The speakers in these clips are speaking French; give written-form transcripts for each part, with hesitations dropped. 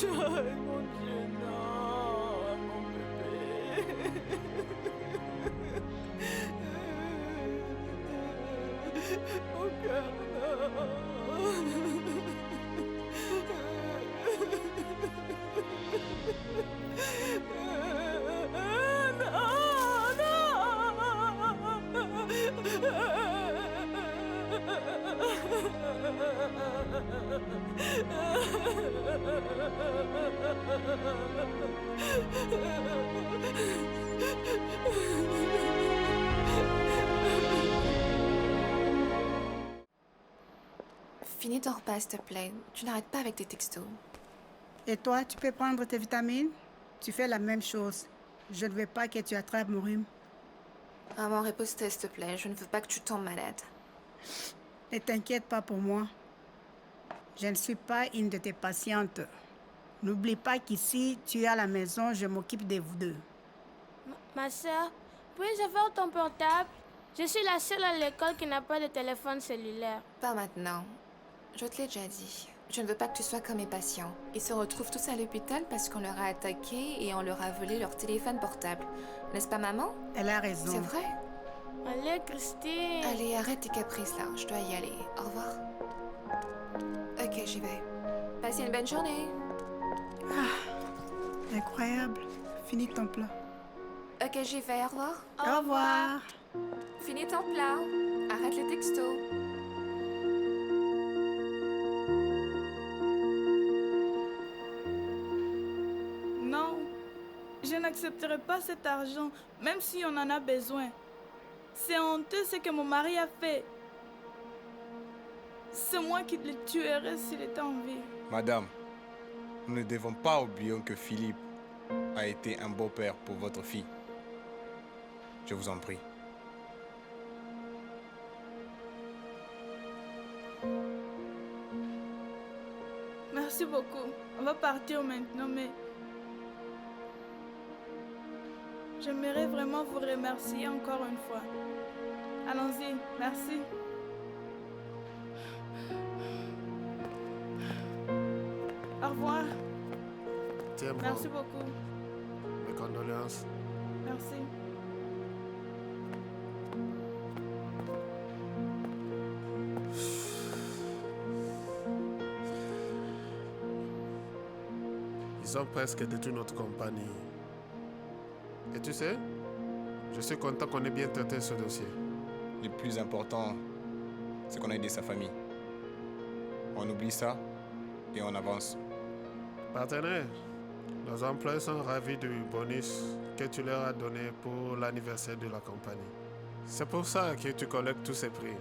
mon Dieu, non, mon bébé. Mon cœur, Finis ton repas, s'il te plaît. Tu n'arrêtes pas avec tes textos. Et toi, tu peux prendre tes vitamines? Tu fais la même chose. Je ne veux pas que tu attrapes mon rhume. Maman, repose-toi, s'il te plaît. Je ne veux pas que tu tombes malade. Ne t'inquiète pas pour moi. Je ne suis pas une de tes patientes. N'oublie pas qu'ici, tu es à la maison, je m'occupe de vous deux. Ma soeur, puis-je avoir ton portable? Je suis la seule à l'école qui n'a pas de téléphone cellulaire. Pas maintenant. Je te l'ai déjà dit. Je ne veux pas que tu sois comme mes patients. Ils se retrouvent tous à l'hôpital parce qu'on leur a attaqué et on leur a volé leur téléphone portable. N'est-ce pas, maman? Elle a raison. C'est vrai? Allez, Christine. Allez, arrête tes caprices là. Je dois y aller. Au revoir. Ok, j'y vais. Passez une bonne journée. Incroyable. Finis ton plat. Ok, j'y vais. Au revoir. Au revoir. Finis ton plat. Arrête les textos. Non, je n'accepterai pas cet argent, même si on en a besoin. C'est honteux ce que mon mari a fait. C'est moi qui le tuerais s'il était en vie. Madame, nous ne devons pas oublier que Philippe a été un beau-père pour votre fille. Je vous en prie. Merci beaucoup. On va partir maintenant, mais... j'aimerais vraiment vous remercier encore une fois. Allons-y, merci. Au revoir. Tiens bon. Merci beaucoup. Mes condoléances. Merci. Ils ont presque détruit notre compagnie. Et tu sais, je suis content qu'on ait bien traité ce dossier. Le plus important, c'est qu'on a aidé sa famille. On oublie ça et on avance. Partenaire, nos employés sont ravis du bonus que tu leur as donné pour l'anniversaire de la compagnie. C'est pour ça que tu collectes tous ces prix.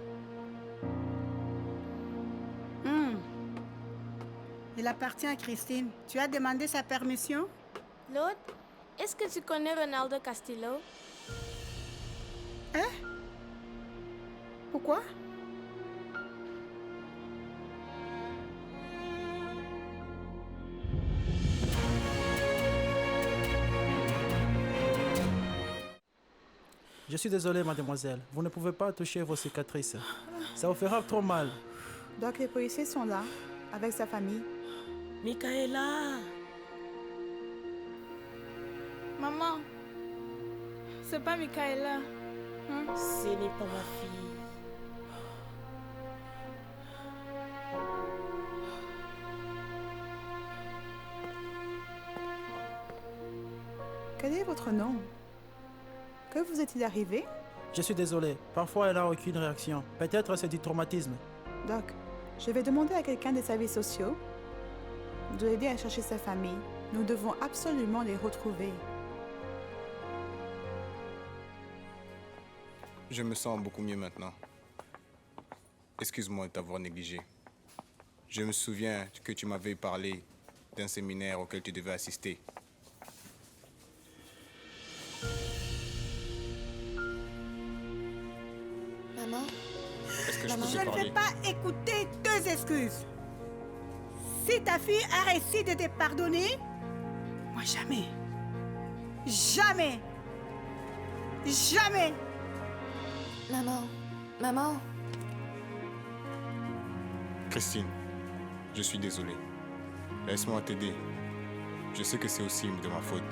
Il appartient à Christine. Tu as demandé sa permission? L'autre, est-ce que tu connais Ronaldo Castillo? Hein? Pourquoi? Je suis désolé, mademoiselle. Vous ne pouvez pas toucher vos cicatrices. Ça vous fera trop mal. Donc les policiers sont là, avec sa famille. Michaela! Maman, c'est pas Michaela. Ce n'est pas ma fille. Quel est votre nom? Que vous est-il arrivé? Je suis désolé. Parfois, elle n'a aucune réaction. Peut-être c'est du traumatisme. Doc, je vais demander à quelqu'un des services sociaux de l'aider à chercher sa famille. Nous devons absolument les retrouver. Je me sens beaucoup mieux maintenant. Excuse-moi de t'avoir négligé. Je me souviens que tu m'avais parlé d'un séminaire auquel tu devais assister. Maman? Est-ce que je Maman. peux Je te ne parler? vais pas écouter deux excuses. Si ta fille a réussi de te pardonner, moi jamais. Jamais. Jamais. Maman. Maman. Christine, je suis désolé. Laisse-moi t'aider Je sais que c'est aussi de ma faute.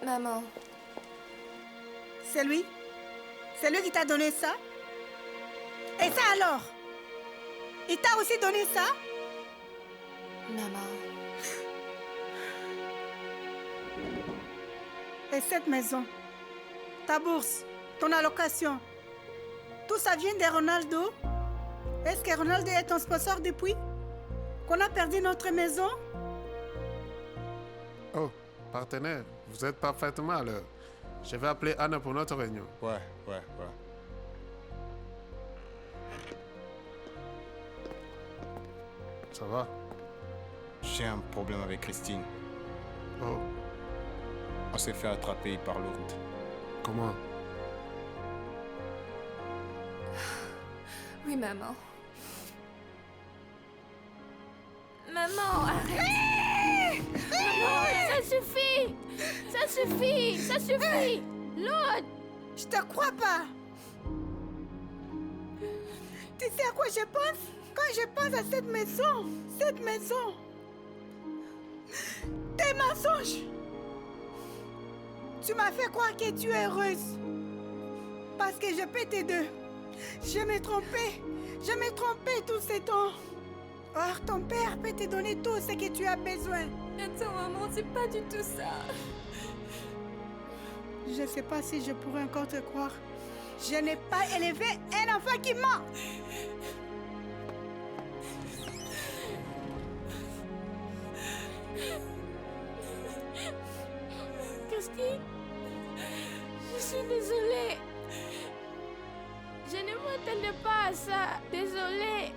Maman, C'est lui? C'est lui qui t'a donné ça? Et ça alors? Il t'a aussi donné ça? maman, Et cette maison, ta bourse, ton allocation, tout ça vient de Ronaldo? Est-ce que Ronaldo est ton sponsor depuis qu'on a perdu notre maison? Oh, partenaire, vous êtes parfaitement à l'heure. Je vais appeler Anna pour notre réunion. Ouais. Ça va? J'ai un problème avec Christine. Oh, On s'est fait attraper par Lourdes. comment? oui, maman. Maman, arrête! Ça suffit! Ça suffit! Ça suffit! Lourdes! Je te crois pas. Tu sais à quoi je pense? Quand je pense à cette maison, tes mensonges. Tu m'as fait croire que tu es heureuse. Parce que je peux t'aider. Je m'ai trompée tous ces temps. Or, ton père peut te donner tout ce que tu as besoin. Attends, maman, c'est pas du tout ça. Je ne sais pas si je pourrais encore te croire. Je n'ai pas élevé un enfant qui ment. Christine, je suis désolée. Je ne m'attendais pas à ça. Désolée.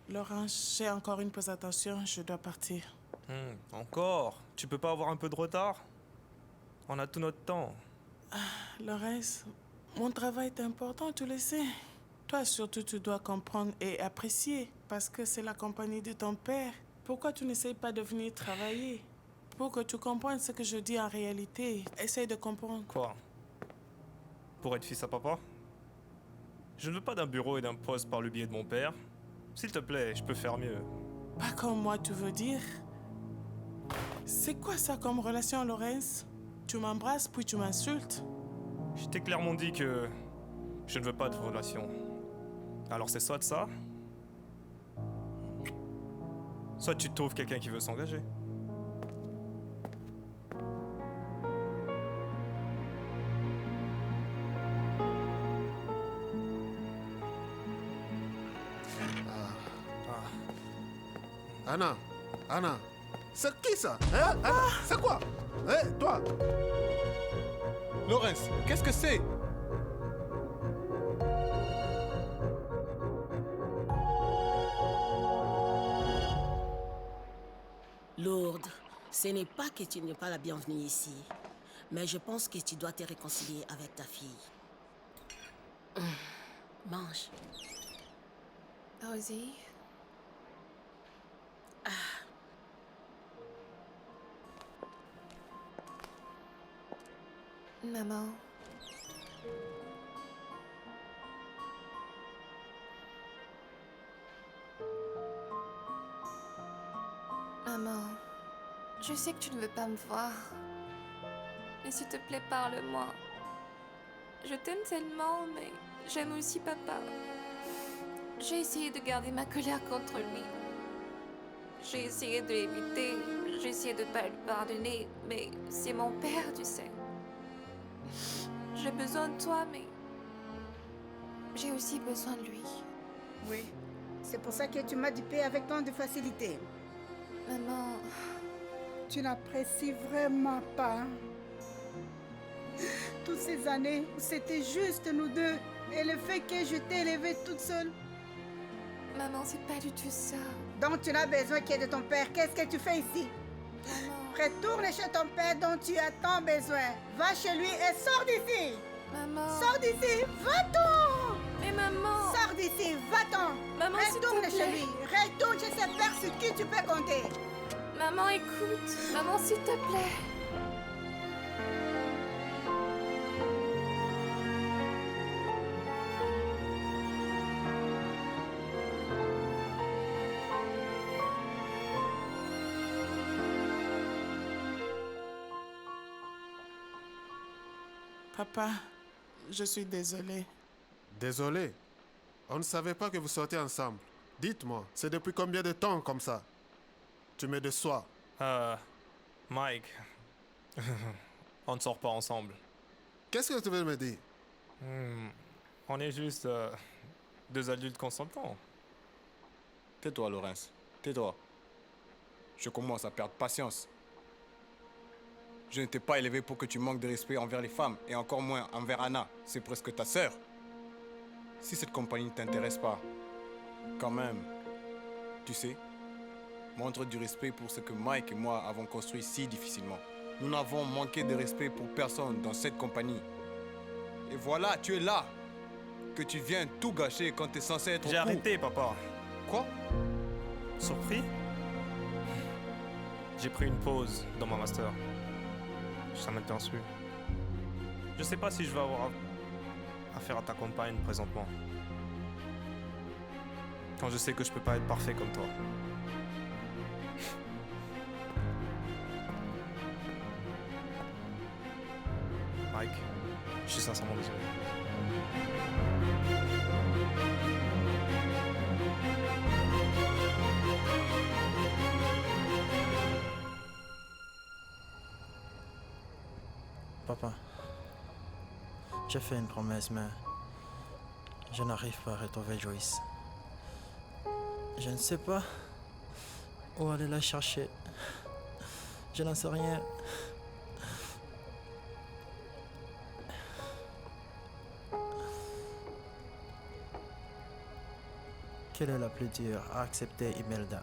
Laurence, j'ai encore une présentation, je dois partir. Encore? Tu peux pas avoir un peu de retard? On a tout notre temps. Laurence, mon travail est important, tu le sais. Toi surtout, tu dois comprendre et apprécier, parce que c'est la compagnie de ton père. Pourquoi tu n'essayes pas de venir travailler? Pour que tu comprennes ce que je dis en réalité. Essaye de comprendre. Quoi? Pour être fils à papa? Je ne veux pas d'un bureau et d'un poste par le biais de mon père. S'il te plaît, je peux faire mieux. Pas comme moi, tu veux dire? C'est quoi ça comme relation, Laurence? Tu m'embrasses puis tu m'insultes? Je t'ai clairement dit que je ne veux pas de relation. Alors c'est soit de ça, soit tu trouves quelqu'un qui veut s'engager. Anna, c'est qui ça? Hein? Anna, c'est quoi? Hé, toi? Laurence, qu'est-ce que c'est? Lourdes, ce n'est pas que tu n'es pas la bienvenue ici, mais je pense que tu dois te réconcilier avec ta fille. Mange. Rosie, maman. Maman, je sais que tu ne veux pas me voir. Mais s'il te plaît, parle-moi. Je t'aime tellement, mais j'aime aussi papa. J'ai essayé de garder ma colère contre lui. J'ai essayé de l'éviter, j'ai essayé de ne pas lui pardonner, mais c'est mon père, tu sais. J'ai besoin de toi, mais j'ai aussi besoin de lui. Oui, c'est pour ça que tu m'as dupé avec tant de facilité. Maman, Tu n'apprécies vraiment pas. Toutes ces années où c'était juste nous deux et le fait que je t'ai élevée toute seule. maman, c'est pas du tout ça. Donc tu n'as besoin que de ton père. Qu'est-ce que tu fais ici? Maman, Retourne chez ton père dont tu as tant besoin. Va chez lui et sors d'ici. maman. Sors d'ici. Va-t'en. Mais maman... Sors d'ici, va-t'en. Maman, s'il te Retourne plaît. chez lui. Retourne chez ce père sur qui tu peux compter. Maman, écoute. Maman, s'il te plaît. Papa, je suis désolée. Désolé. On ne savait pas que vous sortiez ensemble. Dites-moi, c'est depuis combien de temps comme ça? Tu me déçois. Mike, on ne sort pas ensemble. Qu'est-ce que tu veux me dire? On est juste deux adultes consentants. Tais-toi, Laurence. Tais-toi. Je commence à perdre patience. Je ne t'ai pas élevé pour que tu manques de respect envers les femmes, et encore moins envers Anna. C'est presque ta sœur. Si cette compagnie ne t'intéresse pas, quand même, tu sais, montre du respect pour ce que Mike et moi avons construit si difficilement. Nous n'avons manqué de respect pour personne dans cette compagnie. Et voilà, tu es là. Que tu viens tout gâcher quand tu es censé être au J'ai court. arrêté, papa. Quoi? Surpris? J'ai pris une pause dans mon master. Ça m'intéresse plus. Je sais pas si je vais avoir affaire à ta compagne présentement. Quand je sais que je peux pas être parfait comme toi. Mike, je suis sincèrement désolé. Papa, j'ai fait une promesse, mais je n'arrive pas à retrouver Joyce. Je ne sais pas où aller la chercher. Je n'en sais rien. Quelle est la plus dure à accepter, Imelda?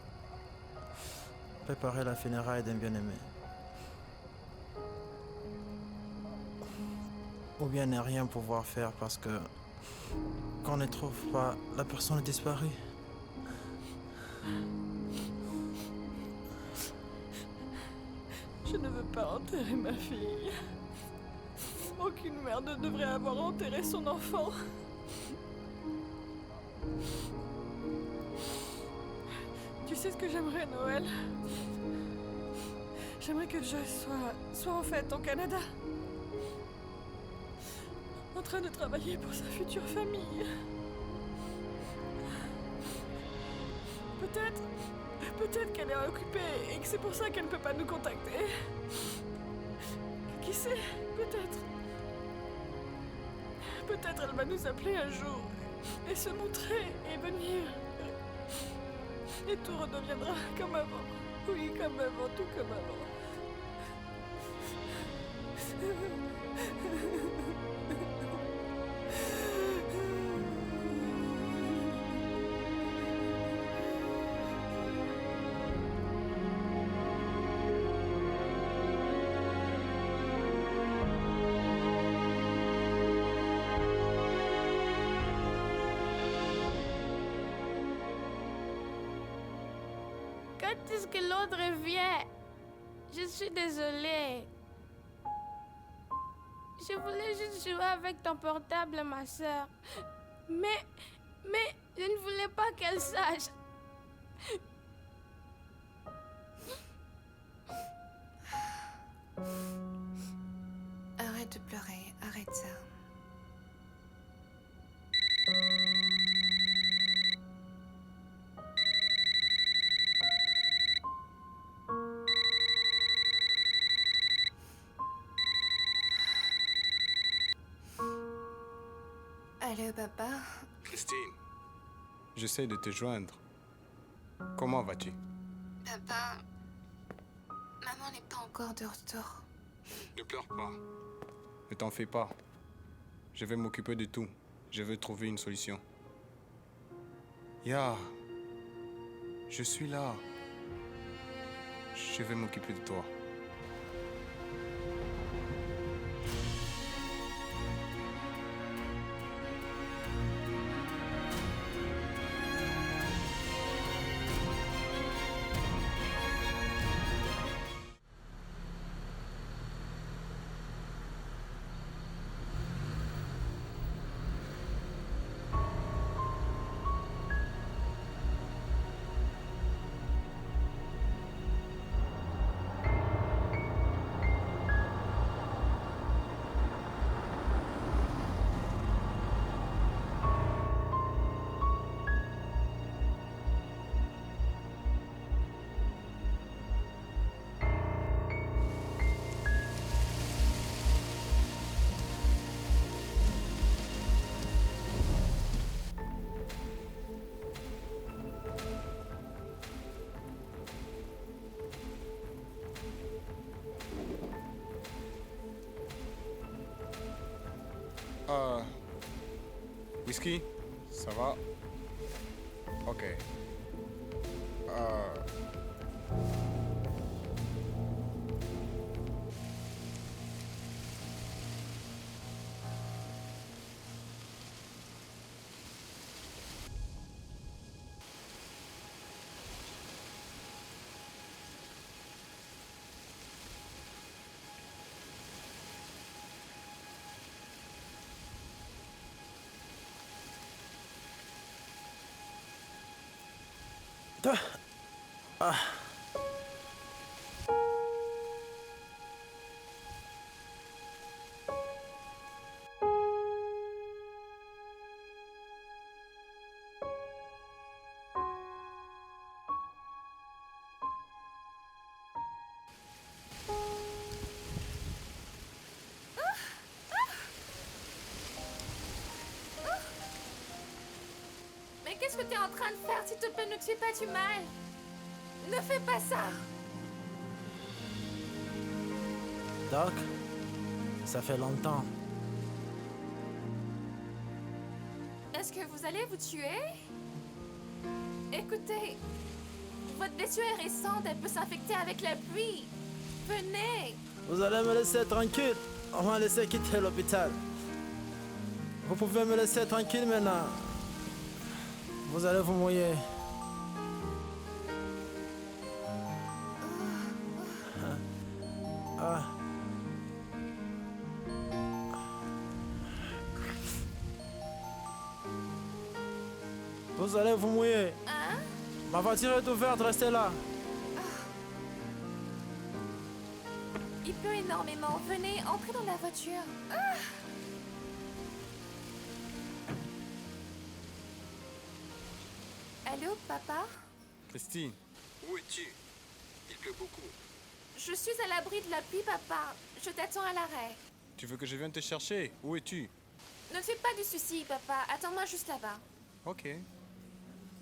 Préparer la funéraille d'un bien-aimé. Ou bien ne rien pouvoir faire parce que quand on ne trouve pas, la personne est disparue. Je ne veux pas enterrer ma fille. Aucune mère ne devrait avoir enterré son enfant. Tu sais ce que j'aimerais, Noël? J'aimerais que Joyce soit en fait au Canada. En train de travailler pour sa future famille. Peut-être qu'elle est occupée et que c'est pour ça qu'elle ne peut pas nous contacter. Qui sait? Peut-être. Peut-être elle va nous appeler un jour et se montrer et venir. Et tout redeviendra comme avant. Oui, comme avant, tout comme avant. Quand est-ce que l'autre revient? Je suis désolée. Je voulais juste jouer avec ton portable, ma soeur. Mais je ne voulais pas qu'elle sache. Arrête de pleurer, arrête ça. Allô, papa? Christine, j'essaie de te joindre. Comment vas-tu? Papa, maman n'est pas encore de retour. Ne pleure pas. Ne t'en fais pas. Je vais m'occuper de tout. Je veux trouver une solution. Ya, je suis là. Je vais m'occuper de toi. Whisky, ça va? Ok. Mais qu'est-ce que t'es en train de faire? S'il te plaît, ne te fais pas du mal. Ne fais pas ça. Doc, ça fait longtemps. Est-ce que vous allez vous tuer? Écoutez, votre blessure est récente, elle peut s'infecter avec la pluie. Venez. Vous allez me laisser tranquille. On m'a laissé quitter l'hôpital. Vous pouvez me laisser tranquille maintenant. Vous allez vous mouiller. Vous allez vous mouiller. Hein? Ma voiture est ouverte, restez là. Il pleut énormément. Venez, entrez dans la voiture. Allô, papa? Christine, où es-tu? Il pleut beaucoup. Je suis à l'abri de la pluie, papa. Je t'attends à l'arrêt. Tu veux que je vienne te chercher? Où es-tu? Ne te fais pas de soucis, papa. Attends-moi juste là-bas. Ok.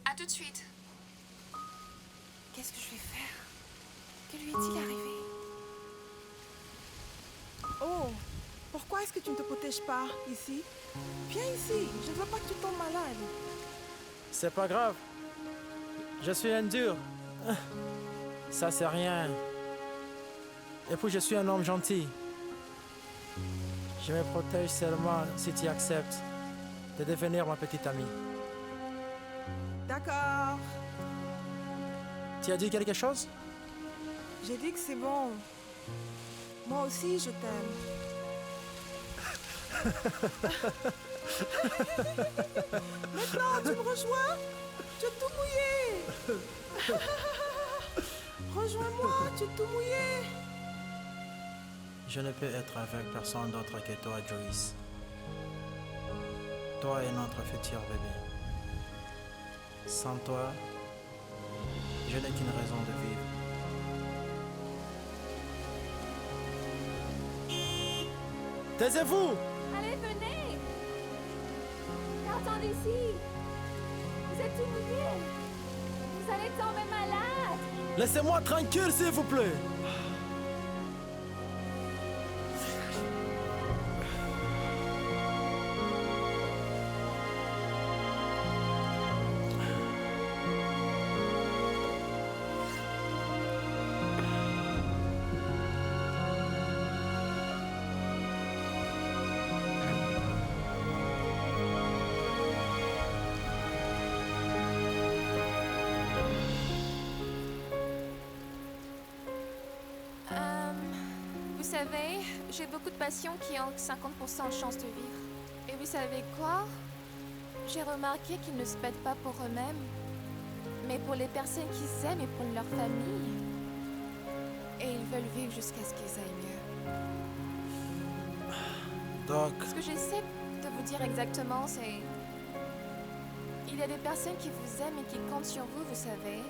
À tout de suite. Qu'est-ce que je vais faire? Que lui est-il arrivé? Oh, pourquoi est-ce que tu ne te protèges pas ici? Viens ici, je ne veux pas que tu tombes malade. C'est pas grave. Je suis un dur. Ça, c'est rien. Et puis, je suis un homme gentil. Je me protège seulement si tu acceptes de devenir ma petite amie. D'accord. Tu as dit quelque chose? J'ai dit que c'est bon. Moi aussi, je t'aime. Maintenant, tu me rejoins? Tu es tout mouillé. Rejoins-moi, tu es tout mouillé. Je ne peux être avec personne d'autre que toi, Joyce. Toi est notre futur bébé. Sans toi, je n'ai qu'une raison de vivre. Taisez-vous! Allez, venez! Partons d'ici! Vous êtes tout mouillé! Vous allez tomber malade! Laissez-moi tranquille, s'il vous plaît! Vous savez, j'ai beaucoup de patients qui ont 50% de chance de vivre. Et vous savez quoi? J'ai remarqué qu'ils ne se battent pas pour eux-mêmes, mais pour les personnes qu'ils aiment et pour leur famille. Et ils veulent vivre jusqu'à ce qu'ils aillent mieux. Doc. Ce que j'essaie de vous dire exactement, c'est... Il y a des personnes qui vous aiment et qui comptent sur vous, vous savez.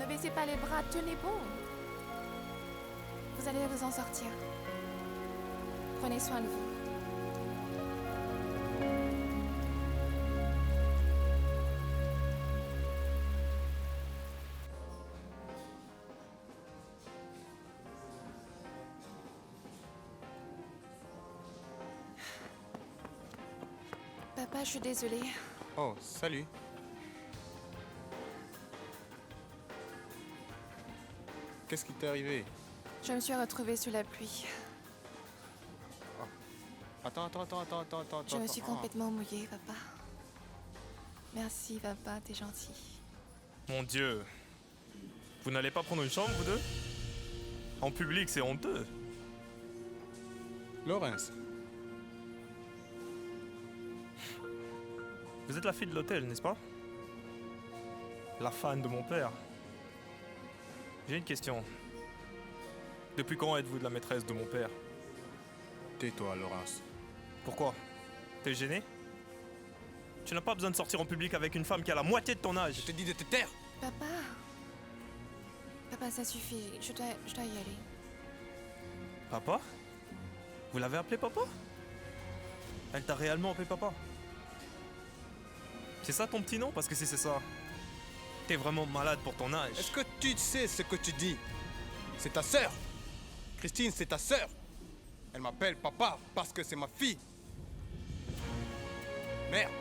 Ne baissez pas les bras, tenez bon. Vous allez vous en sortir. Prenez soin de vous. Papa, je suis désolée. Oh, salut. Qu'est-ce qui t'est arrivé? Je me suis retrouvée sous la pluie. Attends. Je me suis complètement mouillée, papa. Merci, papa, t'es gentil. Mon Dieu. Vous n'allez pas prendre une chambre, vous deux? En public, c'est honteux. Laurence. Vous êtes la fille de l'hôtel, n'est-ce pas? La fan de mon père. J'ai une question. Depuis quand êtes-vous de la maîtresse de mon père? Tais-toi, Laurence. Pourquoi? T'es gêné? Tu n'as pas besoin de sortir en public avec une femme qui a la moitié de ton âge. Je te dis de te taire. Papa. Papa, ça suffit. Je dois y aller. Papa? Vous l'avez appelé papa? Elle t'a réellement appelé papa? C'est ça ton petit nom? Parce que si c'est ça, t'es vraiment malade pour ton âge. Est-ce que tu sais ce que tu dis? C'est ta sœur. Christine, c'est ta sœur. Elle m'appelle papa parce que c'est ma fille. Merde.